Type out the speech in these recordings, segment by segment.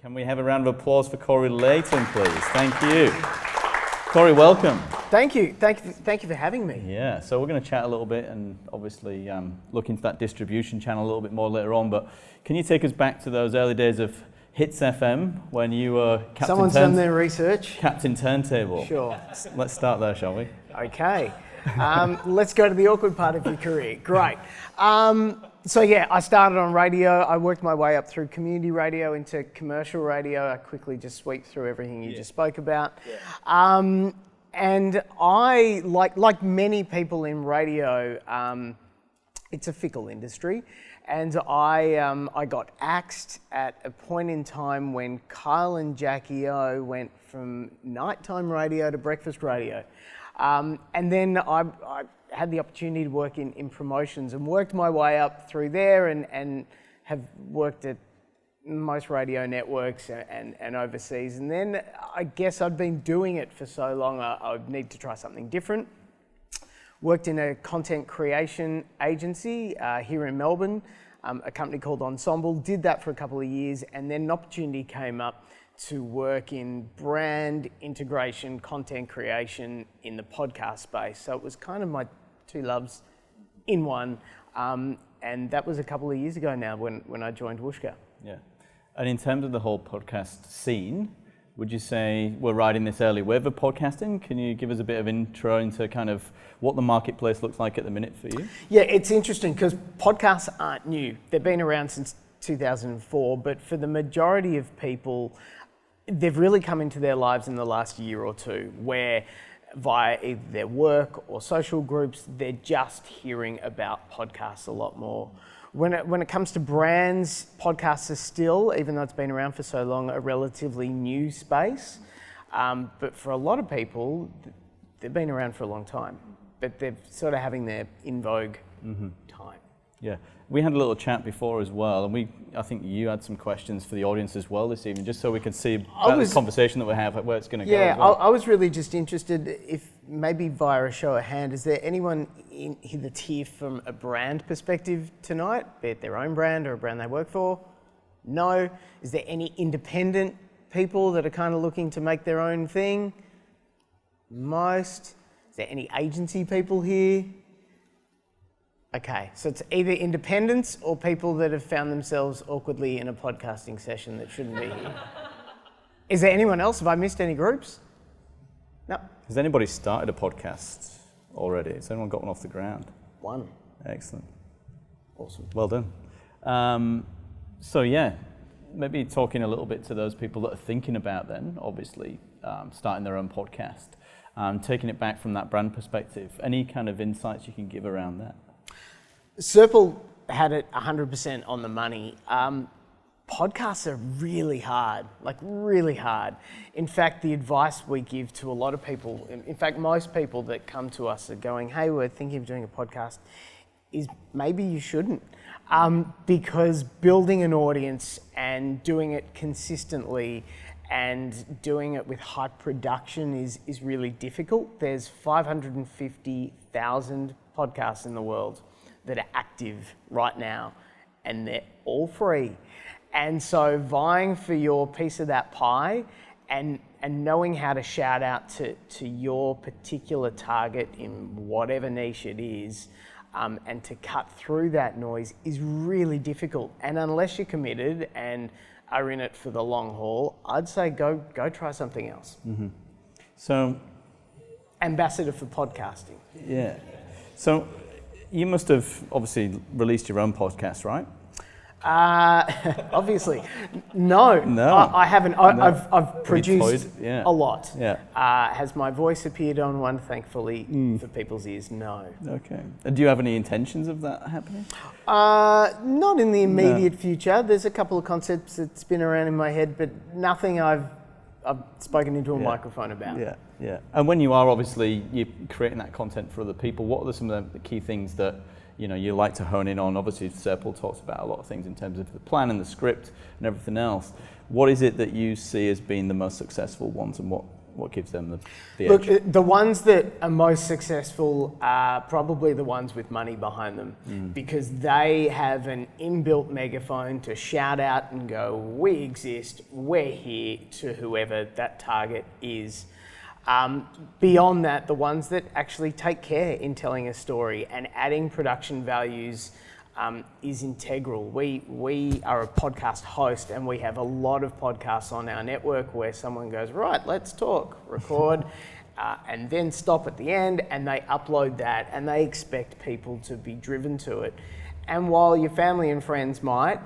Can we have a round of applause for Corey Layton, please? Thank you. Corey, welcome. Thank you for having me. Yeah, so we're going to chat a little bit and obviously look into that distribution channel a little bit more later on, but can you take us back to those early days of Hits FM when you were Someone's done their research. Captain Turntable? Sure. Let's start there, shall we? Okay. Let's go to the awkward part of your career. Great. So yeah, I started on radio. I worked my way up through community radio into commercial radio. I quickly just sweep through everything you just spoke about. Yeah. And I, like many people in radio, it's a fickle industry. And I got axed at a point in time when Kyle and Jackie O went from nighttime radio to breakfast radio. And then I had the opportunity to work in promotions and worked my way up through there and have worked at most radio networks and overseas. And then I guess I'd been doing it for so long, I need to try something different. Worked in a content creation agency here in Melbourne, a company called Ensemble, did that for a couple of years, and then an opportunity came up to work in brand integration, content creation in the podcast space. So it was kind of my two loves in one. And that was a couple of years ago now when I joined Whoosh. Yeah. And in terms of the whole podcast scene, would you say we're riding this early wave of podcasting? Can you give us a bit of intro into kind of what the marketplace looks like at the minute for you? Yeah, it's interesting because podcasts aren't new. They've been around since 2004, but for the majority of people, they've really come into their lives in the last year or two, where via either their work or social groups, they're just hearing about podcasts a lot more. When it comes to brands, podcasts are still, even though it's been around for so long, a relatively new space. But for a lot of people, they've been around for a long time, but they're sort of having their in vogue time. Yeah, we had a little chat before as well, and I think you had some questions for the audience as well this evening, just so we could see about the conversation that we have, where it's going to go. Yeah, as well. I was really just interested, if maybe via a show of hand, is there anyone that's here from a brand perspective tonight, be it their own brand or a brand they work for? No. Is there any independent people that are kind of looking to make their own thing? Most. Is there any agency people here? Okay, so it's either independents or people that have found themselves awkwardly in a podcasting session that shouldn't be here. Is there anyone else? Have I missed any groups? No. Has anybody started a podcast already? Has anyone got one off the ground? One. Excellent. Awesome. Well done. So yeah, maybe talking a little bit to those people that are thinking about then, obviously, starting their own podcast, taking it back from that brand perspective. Any kind of insights you can give around that? Serpil had it 100% on the money. Podcasts are really hard, like really hard. In fact, the advice we give to a lot of people, in fact, most people that come to us are going, hey, we're thinking of doing a podcast, is maybe you shouldn't. Because building an audience and doing it consistently and doing it with high production is really difficult. There's 550,000 podcasts in the world that are active right now, and they're all free. And so vying for your piece of that pie and knowing how to shout out to your particular target in whatever niche it is, and to cut through that noise is really difficult. And unless you're committed and are in it for the long haul, I'd say go try something else. Mm-hmm. So, ambassador for podcasting. Yeah. So you must have obviously released your own podcast, right? Obviously, no. I haven't. I've produced a lot. Yeah. Has my voice appeared on one? Thankfully, for people's ears, no. Okay. And do you have any intentions of that happening? Not in the immediate future. There's a couple of concepts that spin around in my head, but nothing I've spoken into a microphone about. Yeah, yeah. And when you are obviously you're creating that content for other people, what are some of the key things that you like to hone in on? Obviously, Serpil talks about a lot of things in terms of the plan and the script and everything else. What is it that you see as being the most successful ones, and what gives them the Look, edge? the ones that are most successful are probably the ones with money behind them, because they have an inbuilt megaphone to shout out and go, we exist, we're here, to whoever that target is. Beyond that, the ones that actually take care in telling a story and adding production values is integral. We are a podcast host, and we have a lot of podcasts on our network where someone goes, right, let's talk, record, and then stop at the end, and they upload that, and they expect people to be driven to it. And while your family and friends might,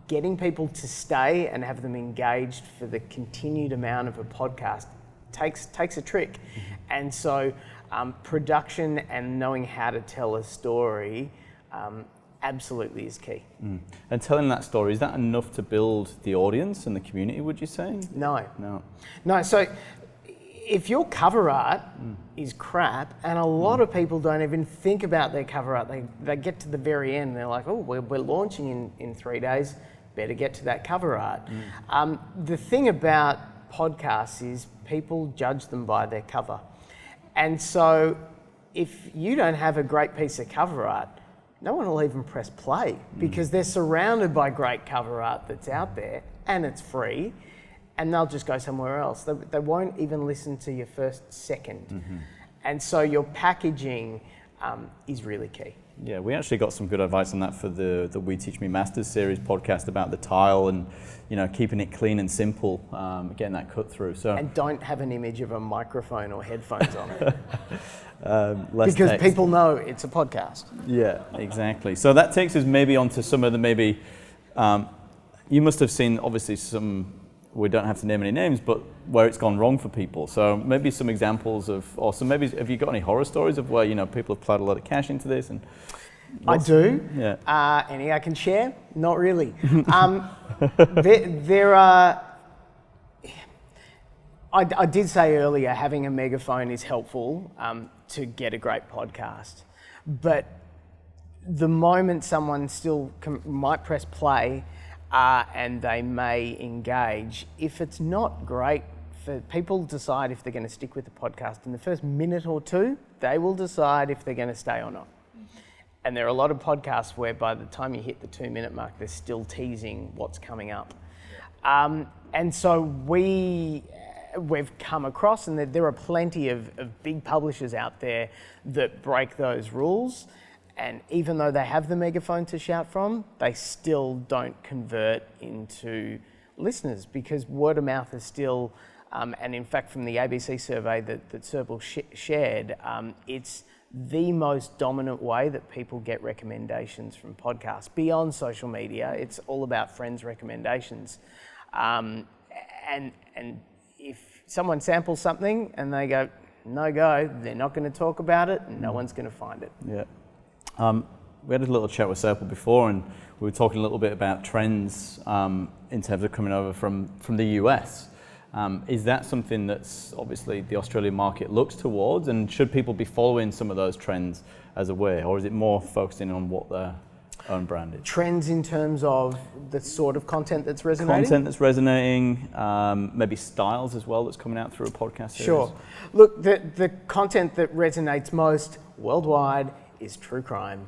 getting people to stay and have them engaged for the continued amount of a podcast takes a trick. And so production and knowing how to tell a story absolutely is key. And telling that story, is that enough to build the audience and the community, would you say? No. So if your cover art is crap, and a lot of people don't even think about their cover art, they get to the very end and they're like, oh, we're launching in 3 days, better get to that cover art. The thing about podcasts is people judge them by their cover. And so if you don't have a great piece of cover art, no one will even press play, because they're surrounded by great cover art that's out there and it's free, and they'll just go somewhere else. They won't even listen to your first second. And so your packaging is really key. Yeah, we actually got some good advice on that for the We Teach Me Masters series podcast about the tile and, keeping it clean and simple, getting that cut through. So and don't have an image of a microphone or headphones on it. Less because text. people know it's a podcast. Yeah, exactly. So that takes us maybe onto some of the you must have seen obviously some, we don't have to name any names, but where it's gone wrong for people. So maybe some examples have you got any horror stories of where, people have plowed a lot of cash into this? And I do. Yeah. Any I can share? Not really. There are, I did say earlier, having a megaphone is helpful to get a great podcast. But the moment someone still might press play and they may engage, if it's not great, for people decide if they're going to stick with the podcast. In the first minute or two, they will decide if they're going to stay or not. And there are a lot of podcasts where by the time you hit the 2-minute mark, they're still teasing what's coming up. And so we've come across, and there are plenty of big publishers out there that break those rules. And even though they have the megaphone to shout from, they still don't convert into listeners, because word of mouth is still, and in fact from the ABC survey that Serpil shared, it's the most dominant way that people get recommendations from podcasts. Beyond social media, it's all about friends' recommendations. And if someone samples something and they go, no go, they're not going to talk about it and no one's going to find it. Yeah. We had a little chat with Serpil before, and we were talking a little bit about trends in terms of coming over from the US. Is that something that's obviously the Australian market looks towards, and should people be following some of those trends as a way, or is it more focusing on what their own brand is? Trends in terms of the sort of content that's resonating? Content that's resonating, maybe styles as well that's coming out through a podcast series. Sure. Look, the content that resonates most worldwide is true crime.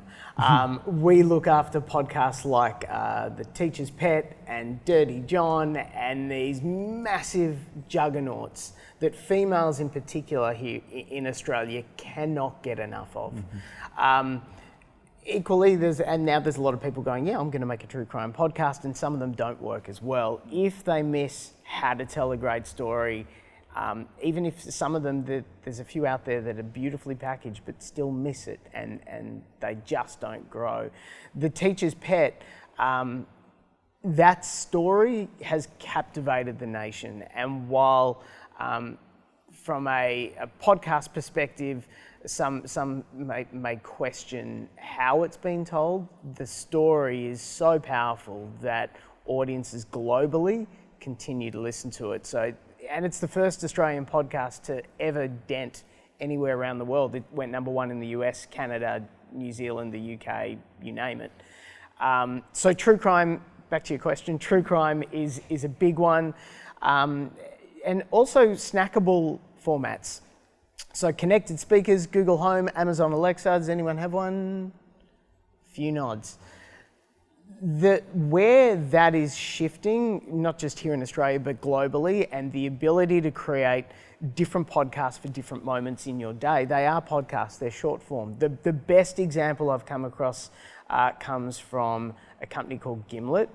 We look after podcasts like The Teacher's Pet and Dirty John and these massive juggernauts that females in particular here in Australia cannot get enough of. Equally, there's a lot of people going, yeah, I'm going to make a true crime podcast, and some of them don't work as well. If they miss how to tell a great story, even if some of them, there's a few out there that are beautifully packaged but still miss it, and they just don't grow. The Teacher's Pet, that story has captivated the nation, and while from a podcast perspective, some may question how it's been told, the story is so powerful that audiences globally continue to listen to it. So, and it's the first Australian podcast to ever dent anywhere around the world. It went #1 in the US, Canada, New Zealand, the UK, you name it. So true crime, back to your question, true crime is a big one. and also snackable formats. So connected speakers, Google Home, Amazon Alexa. Does anyone have one? Few nods. Where that is shifting, not just here in Australia, but globally, and the ability to create different podcasts for different moments in your day. They are podcasts, they're short form. The best example I've come across comes from a company called Gimlet,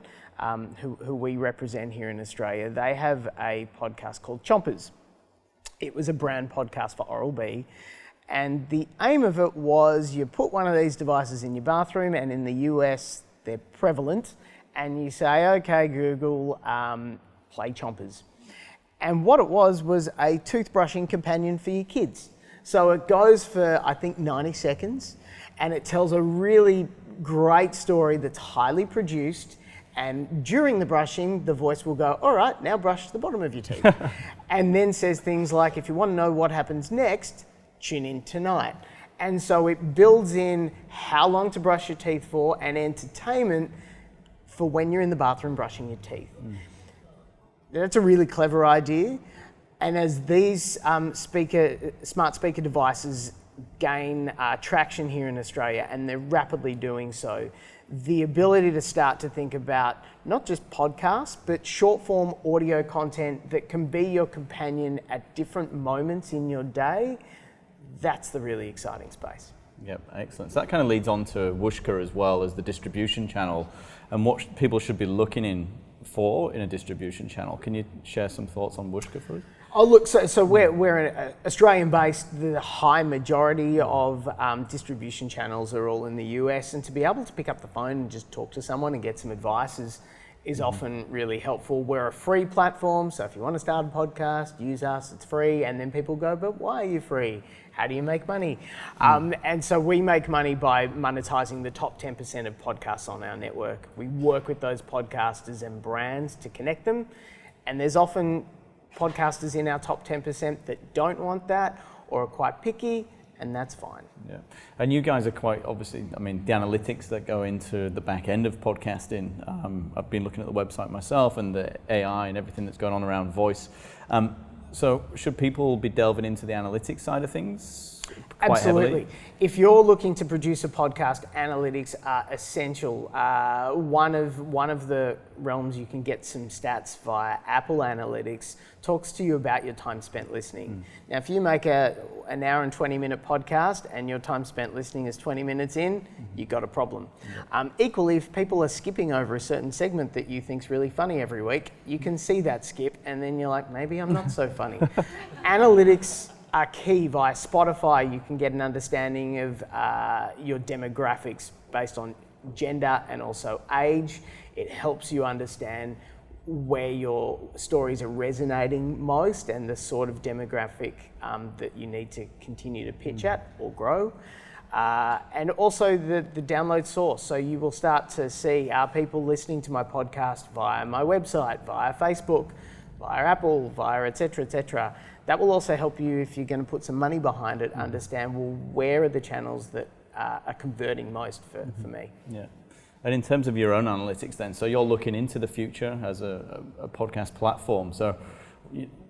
who we represent here in Australia. They have a podcast called Chompers. It was a brand podcast for Oral-B. And the aim of it was you put one of these devices in your bathroom, and in the US, they're prevalent, and you say, okay, Google, play Chompers. And what it was a toothbrushing companion for your kids. So it goes for, I think, 90 seconds, and it tells a really great story that's highly produced. And during the brushing, the voice will go, all right, now brush the bottom of your teeth. And then says things like, if you want to know what happens next, tune in tonight. And so it builds in how long to brush your teeth for and entertainment for when you're in the bathroom brushing your teeth. That's a really clever idea. And as these smart speaker devices gain traction here in Australia, and they're rapidly doing so, the ability to start to think about not just podcasts, but short form audio content that can be your companion at different moments in your day, that's the really exciting space. Yep, excellent. So that kind of leads on to Whoosh as well as the distribution channel and what people should be looking in for in a distribution channel. Can you share some thoughts on Whoosh for us? Oh, look, so we're Australian-based. The high majority of distribution channels are all in the US, and to be able to pick up the phone and just talk to someone and get some advice is often really helpful. We're a free platform, so if you want to start a podcast, use us, it's free. And then people go, but why are you free? How do you make money? And so we make money by monetizing the top 10% of podcasts on our network. We work with those podcasters and brands to connect them, and there's often podcasters in our top 10% that don't want that or are quite picky, and that's fine. Yeah, and you guys are quite obviously, I mean, the analytics that go into the back end of podcasting, I've been looking at the website myself and the AI and everything that's going on around voice. So should people be delving into the analytics side of things quite Absolutely. heavily? If you're looking to produce a podcast, analytics are essential. One of the realms you can get some stats via Apple Analytics talks to you about your time spent listening. Now, if you make an hour and 20-minute podcast and your time spent listening is 20 minutes in, you've got a problem. Equally, if people are skipping over a certain segment that you think's really funny every week, you can see that skip, and then you're like, maybe I'm not so funny. Analytics are key. Via Spotify, you can get an understanding of your demographics based on gender and also age. It helps you understand where your stories are resonating most and the sort of demographic that you need to continue to pitch at or grow. And also the download source. So you will start to see, are people listening to my podcast via my website, via Facebook, via Apple, via et cetera, That will also help you, if you're going to put some money behind it, understand, well, where are the channels that are converting most for me. Yeah. And in terms of your own analytics then, so you're looking into the future as a podcast platform. So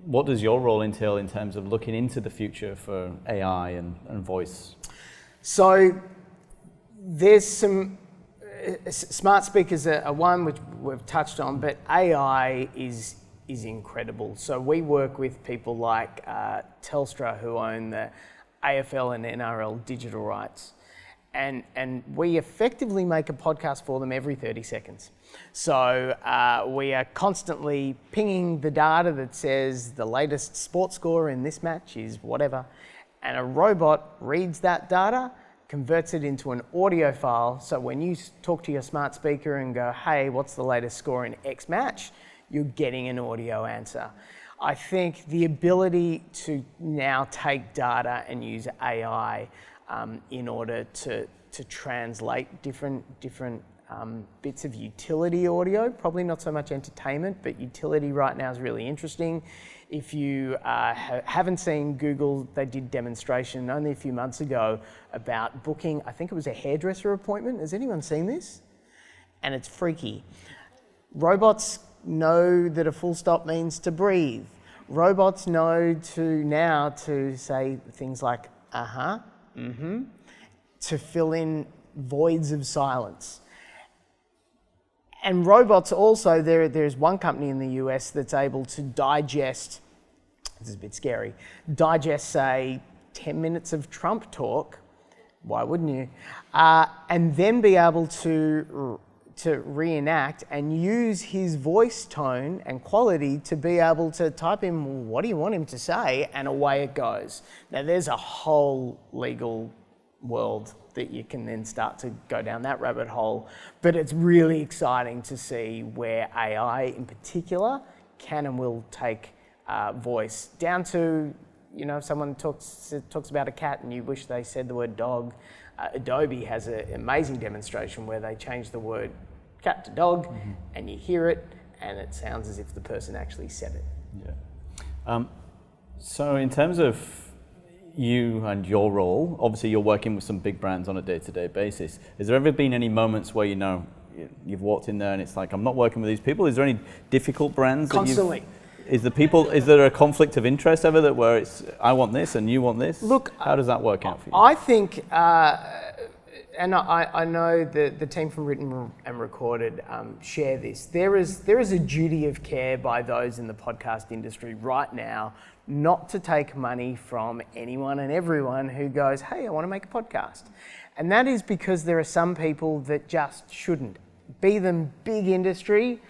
what does your role entail in terms of looking into the future for AI and voice? So there's some smart speakers are one which we've touched on, but AI is incredible. So we work with people like Telstra, who own the AFL and NRL digital rights. And we effectively make a podcast for them every 30 seconds. So we are constantly pinging the data that says the latest sports score in this match is whatever. And a robot reads that data, converts it into an audio file. So when you talk to your smart speaker and go, hey, what's the latest score in X match? You're getting an audio answer. I think the ability to now take data and use AI in order to translate different bits of utility audio, probably not so much entertainment, but utility right now is really interesting. If you haven't seen Google, they did demonstration only a few months ago about booking, I think it was a hairdresser appointment. Has anyone seen this? And it's freaky. Robots know that a full stop means to breathe. robots know now to say things like to fill in voids of silence. And robots also, there's one company in the US that's able to digest, this is a bit scary, digest, say, 10 minutes of Trump talk, why wouldn't you? And then be able to reenact and use his voice tone and quality to be able to type in, what do you want him to say? And away it goes. Now there's a whole legal world that you can then start to go down that rabbit hole. But it's really exciting to see where AI in particular can and will take voice down to, if someone talks about a cat and you wish they said the word dog, Adobe has an amazing demonstration where they change the word cat to dog and you hear it and it sounds as if the person actually said it. Yeah. So in terms of you and your role, obviously you're working with some big brands on a day-to-day basis. Has there ever been any moments where you've walked in there and it's like, I'm not working with these people? Is there any difficult brands? Constantly. Is there a conflict of interest ever where it's, I want this and you want this? Look, how does that work out for you? I think, and I know the team from Written and Recorded share this. There is a duty of care by those in the podcast industry right now not to take money from anyone and everyone who goes, hey, I want to make a podcast. And that is because there are some people that just shouldn't, be them big industry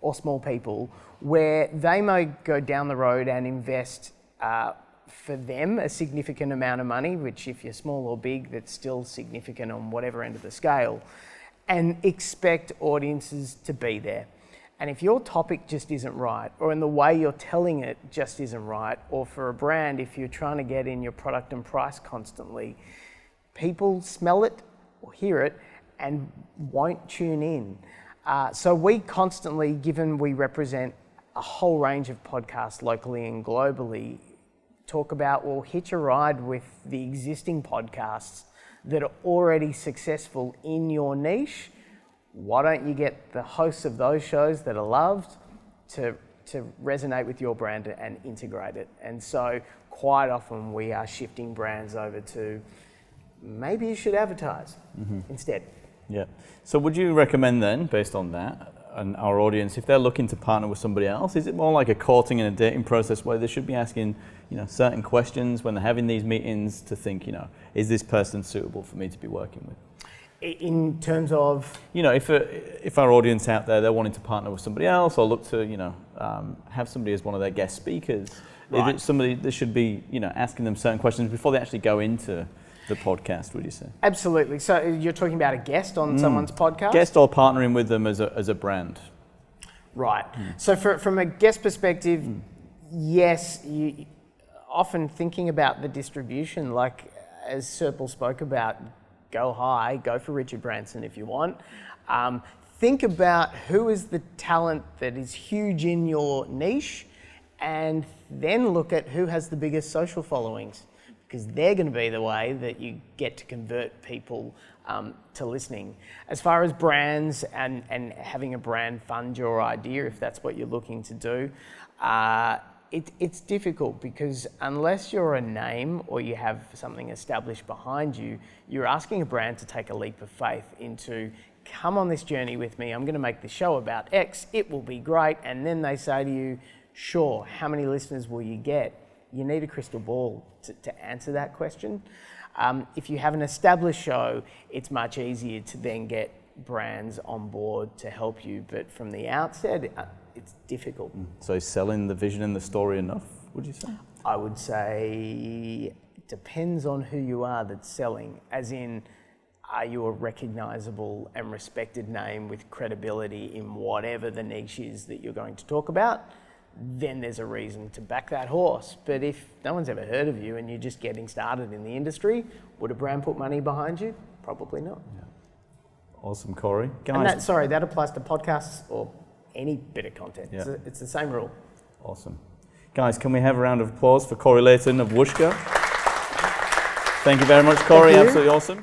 or small people, where they may go down the road and invest for them a significant amount of money, which if you're small or big, that's still significant on whatever end of the scale, and expect audiences to be there. And if your topic just isn't right, or in the way you're telling it just isn't right, or for a brand, if you're trying to get in your product and price constantly, people smell it or hear it and won't tune in. So we constantly, given we represent a whole range of podcasts locally and globally, talk about, well, hitch a ride with the existing podcasts that are already successful in your niche. Why don't you get the hosts of those shows that are loved to resonate with your brand and integrate it? And so quite often we are shifting brands over to, maybe you should advertise instead. Yeah. So would you recommend then, based on that, and our audience, if they're looking to partner with somebody else, is it more like a courting and a dating process where they should be asking, certain questions when they're having these meetings to think, is this person suitable for me to be working with? In terms of? If our audience out there, they're wanting to partner with somebody else or look to, have somebody as one of their guest speakers, right. Is it somebody that should be, asking them certain questions before they actually go into the podcast, would you say? Absolutely. So you're talking about a guest on someone's podcast? Guest or partnering with them as a brand. Right. So from a guest perspective, yes, you often thinking about the distribution, like as Serpil spoke about, go high, go for Richard Branson if you want. Think about who is the talent that is huge in your niche, and then look at who has the biggest social followings, because they're going to be the way that you get to convert people to listening. As far as brands and having a brand fund your idea, if that's what you're looking to do, it's difficult, because unless you're a name or you have something established behind you, you're asking a brand to take a leap of faith into, come on this journey with me, I'm going to make the show about X, it will be great. And then they say to you, sure, how many listeners will you get? You need a crystal ball to answer that question. If you have an established show, it's much easier to then get brands on board to help you. But from the outset, it's difficult. So selling the vision and the story enough, would you say? I would say it depends on who you are that's selling. As in, are you a recognizable and respected name with credibility in whatever the niche is that you're going to talk about? Then there's a reason to back that horse. But if no one's ever heard of you and you're just getting started in the industry, would a brand put money behind you? Probably not. Yeah. Awesome, Corey. Guys, and that applies to podcasts or any bit of content. Yeah. It's the same rule. Awesome. Guys, can we have a round of applause for Corey Layton of Whoosh? Thank you very much, Corey. Absolutely awesome.